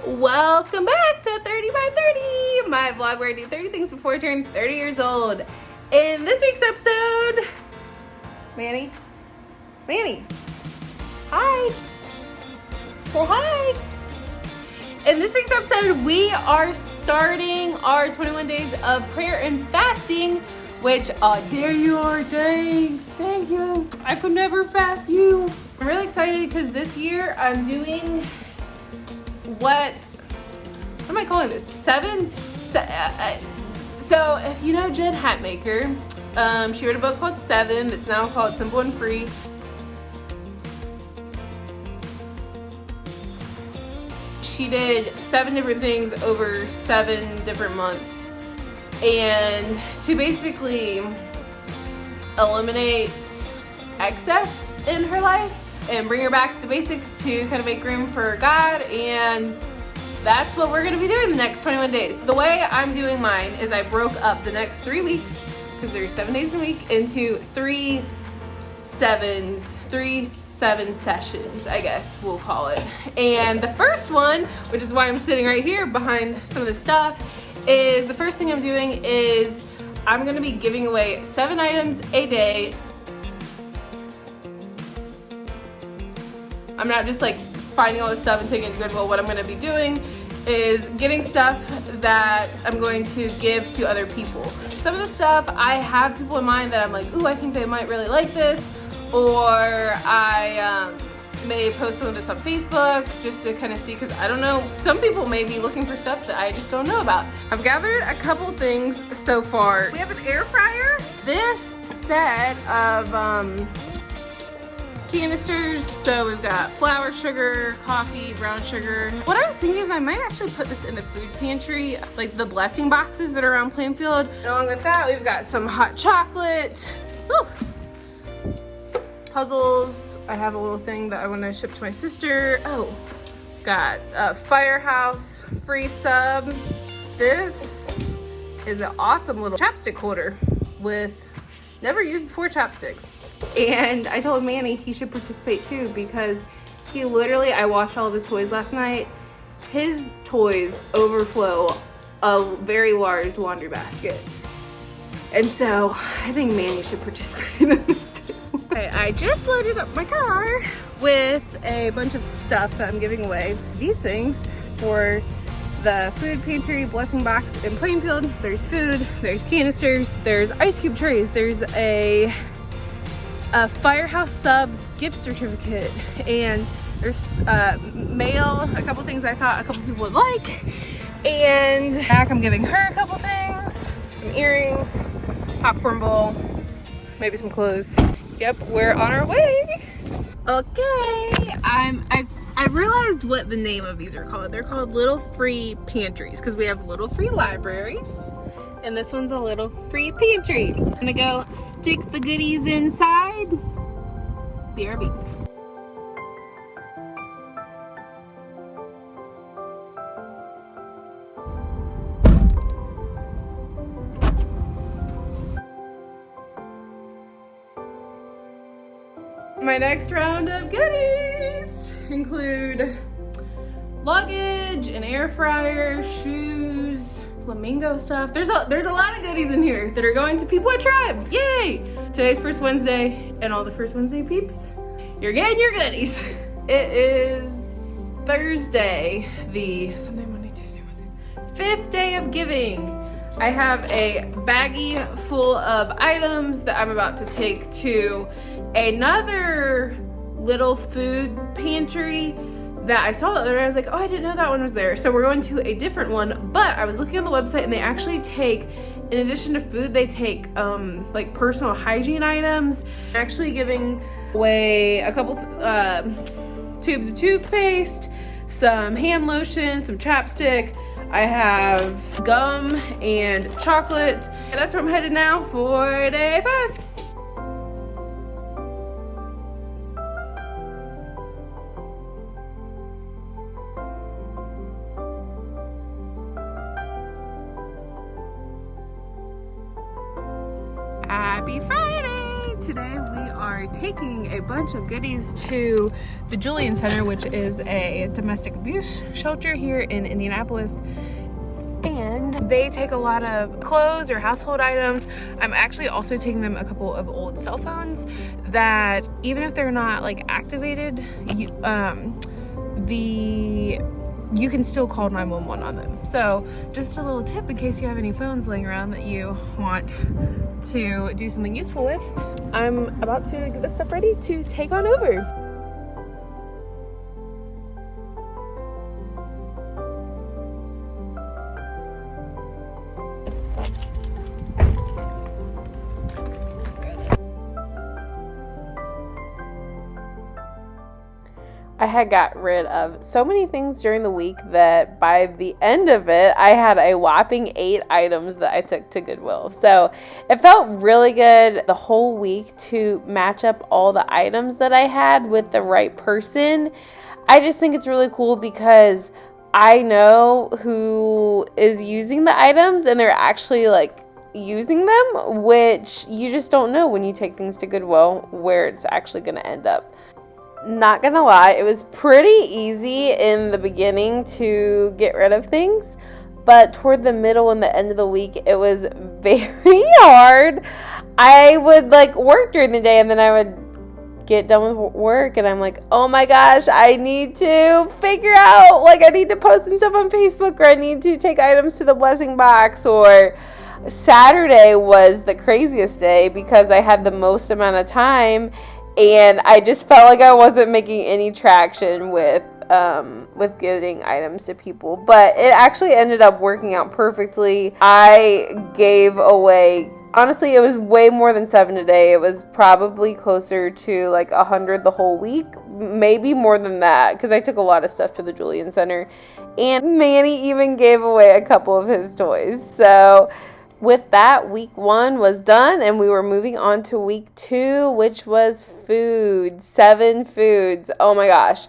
Welcome back to 30 by 30, my vlog where I do 30 things before I turn 30 years old. In this week's episode, Manny, hi, say hi. In this week's episode, we are starting our 21 days of prayer and fasting, which, there you are, thanks, thank you. I could never fast you. I'm really excited because this year I'm doing what am I calling this? So if you know Jen Hatmaker, she wrote a book called 7 that's now called Simple and Free. She did 7 different things over 7 different months, and to basically eliminate excess in her life and bring her back to the basics to kind of make room for God. And that's what we're going to be doing the next 21 days. The way I'm doing mine is I broke up the next 3 weeks, because there's 7 days in a week, into 3 7 sessions, I guess we'll call it. And the first one, which is why I'm sitting right here behind some of this stuff, is the first thing I'm doing is I'm going to be giving away 7 items a day. I'm not just like finding all this stuff and taking it to Goodwill. What I'm going to be doing is getting stuff that I'm going to give to other people. Some of the stuff I have people in mind that I'm like, ooh, I think they might really like this, or I may post some of this on Facebook just to kind of see, because I don't know, some people may be looking for stuff that I just don't know about. I've gathered a couple things so far. We have an air fryer. This set of canisters, so we've got flour, sugar, coffee, brown sugar. What I was thinking is I might actually put this in the food pantry, like the blessing boxes that are around Plainfield. And along with that, we've got some hot chocolate. Woo! Puzzles. I have a little thing that I want to ship to my sister. Oh, got a Firehouse free sub. This is an awesome little chapstick holder with never used before chapstick. And I told Manny he should participate too, because he literally, I washed all of his toys last night. His toys overflow a very large laundry basket. And so I think Manny should participate in this too. I just loaded up my car with a bunch of stuff that I'm giving away. These things for the food pantry blessing box in Plainfield. There's food, there's canisters, there's ice cube trays, there's a Firehouse Subs gift certificate, and there's mail, a couple things I thought a couple people would like, and back I'm giving her a couple things, some earrings, popcorn bowl, maybe some clothes. Yep, we're on our way. Okay, I realized what the name of these are called. They're called Little Free Pantries, because we have Little Free Libraries, and this one's a Little Free Pantry. I'm gonna go stick the goodies inside. BRB. My next round of goodies include luggage, an air fryer, shoes, flamingo stuff. There's a lot of goodies in here that are going to people at Tribe. Yay! Today's First Wednesday, and all the First Wednesday peeps, you're getting your goodies. It is Thursday, the Sunday, Monday, Tuesday, Wednesday, 5th day of giving. I have a baggie full of items that I'm about to take to another little food pantry that I saw the other day. I was like, oh, I didn't know that one was there. So we're going to a different one, but I was looking on the website and they actually take, in addition to food, they take like personal hygiene items. They're actually giving away a couple tubes of toothpaste, some hand lotion, some chapstick. I have gum and chocolate. And that's where I'm headed now for day 5. Happy Friday! Today we are taking a bunch of goodies to the Julian Center, which is a domestic abuse shelter here in Indianapolis. And they take a lot of clothes or household items. I'm actually also taking them a couple of old cell phones that even if they're not like activated, you can still call 911 on them. So just a little tip in case you have any phones laying around that you want to do something useful with. I'm about to get this stuff ready to take on over. I had got rid of so many things during the week that by the end of it, I had a whopping 8 items that I took to Goodwill. So it felt really good the whole week to match up all the items that I had with the right person. I just think it's really cool because I know who is using the items and they're actually like using them, which you just don't know when you take things to Goodwill where it's actually going to end up. Not gonna lie, it was pretty easy in the beginning to get rid of things, but toward the middle and the end of the week, it was very hard. I would like work during the day and then I would get done with work and I'm like, oh my gosh, I need to figure out, like I need to post some stuff on Facebook, or I need to take items to the blessing box. Or Saturday was the craziest day because I had the most amount of time and I just felt like I wasn't making any traction with getting items to people. But it actually ended up working out perfectly. I gave away, honestly, it was way more than 7 a day. It was probably closer to like 100 the whole week. Maybe more than that, because I took a lot of stuff to the Julian Center. And Manny even gave away a couple of his toys. So with that, week 1 was done and we were moving on to week 2, which was food. 7 foods. Oh my gosh.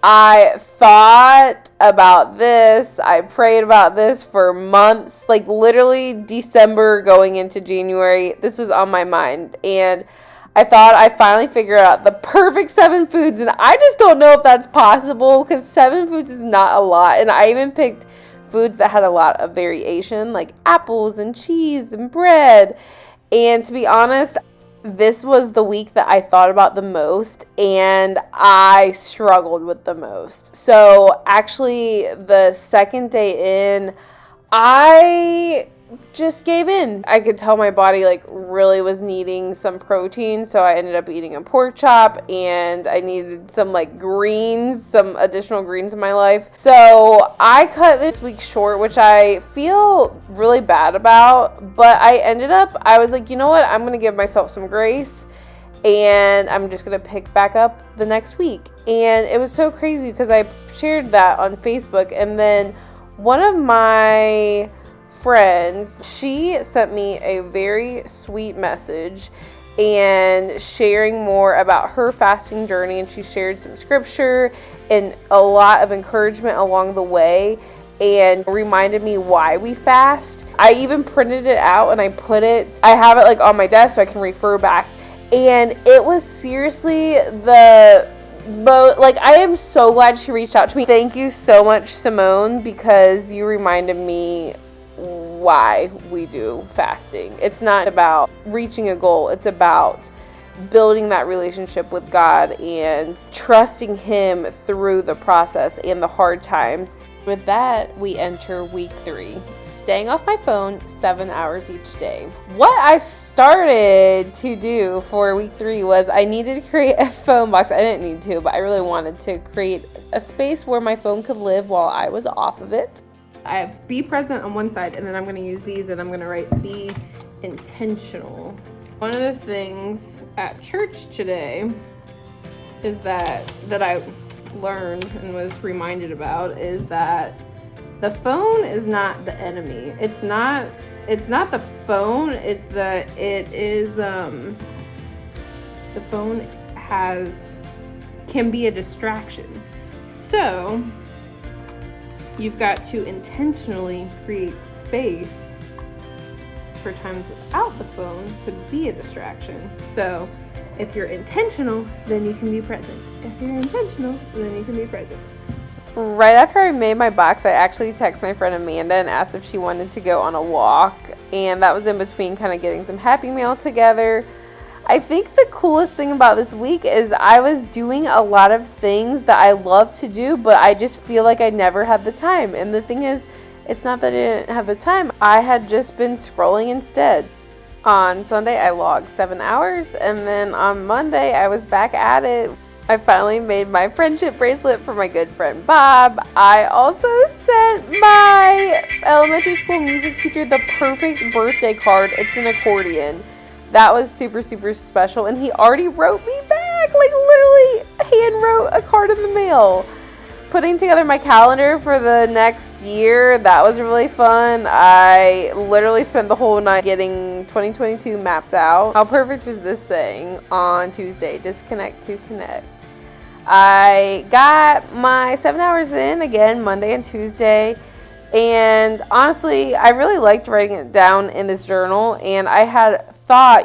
I thought about this. I prayed about this for months, like literally December going into January. This was on my mind and I thought I finally figured out the perfect 7 foods, and I just don't know if that's possible because 7 foods is not a lot. And I even picked foods that had a lot of variation, like apples and cheese and bread. And to be honest, this was the week that I thought about the most and I struggled with the most. So actually the second day in, I just gave in. I could tell my body like really was needing some protein, so I ended up eating a pork chop and I needed some like greens, some additional greens in my life. So I cut this week short, which I feel really bad about, but I was like, you know what? I'm going to give myself some grace and I'm just going to pick back up the next week. And it was so crazy because I shared that on Facebook, and then one of my friends, she sent me a very sweet message and sharing more about her fasting journey, and she shared some scripture and a lot of encouragement along the way and reminded me why we fast. I even printed it out and I have it like on my desk so I can refer back, and it was seriously I am so glad she reached out to me. Thank you so much, Simone, because you reminded me why we do fasting. It's not about reaching a goal. It's about building that relationship with God and trusting Him through the process and the hard times. With that, we enter week 3. Staying off my phone 7 hours each day. What I started to do for week 3 was I needed to create a phone box. I didn't need to, but I really wanted to create a space where my phone could live while I was off of it. I have be present on one side, and then I'm going to use these and I'm going to write be intentional. One of the things at church today is that I learned and was reminded about is that the phone is not the enemy. It's not the phone, the phone can be a distraction. So you've got to intentionally create space for times without the phone to be a distraction. So if you're intentional, then you can be present. If you're intentional, then you can be present. Right after I made my box, I actually texted my friend Amanda and asked if she wanted to go on a walk. And that was in between kind of getting some Happy Meal together. I think the coolest thing about this week is I was doing a lot of things that I love to do, but I just feel like I never had the time. And the thing is, it's not that I didn't have the time. I had just been scrolling instead. On Sunday, I logged 7 hours, and then on Monday, I was back at it. I finally made my friendship bracelet for my good friend Bob. I also sent my elementary school music teacher the perfect birthday card. It's an accordion. That was super, super special, and he already wrote me back, like literally hand wrote a card in the mail. Putting together my calendar for the next year, that was really fun. I literally spent the whole night getting 2022 mapped out. How perfect was this saying on Tuesday? Disconnect to connect. I got my 7 hours in again Monday and Tuesday. And honestly, I really liked writing it down in this journal, and I had thought,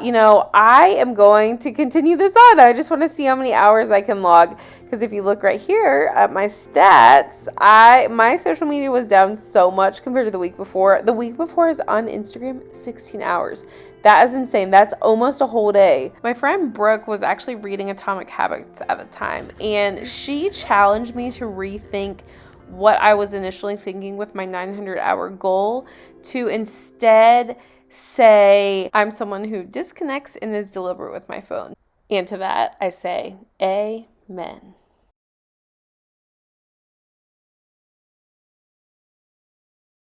I am going to continue this on. I just want to see how many hours I can log, because if you look right here at my stats, my social media was down so much compared to the week before. The week before is on Instagram 16 hours. That is insane. That's almost a whole day. My friend Brooke was actually reading Atomic Habits at the time, and she challenged me to rethink what I was initially thinking with my 900-hour goal, to instead say I'm someone who disconnects and is deliberate with my phone. And to that, I say, amen.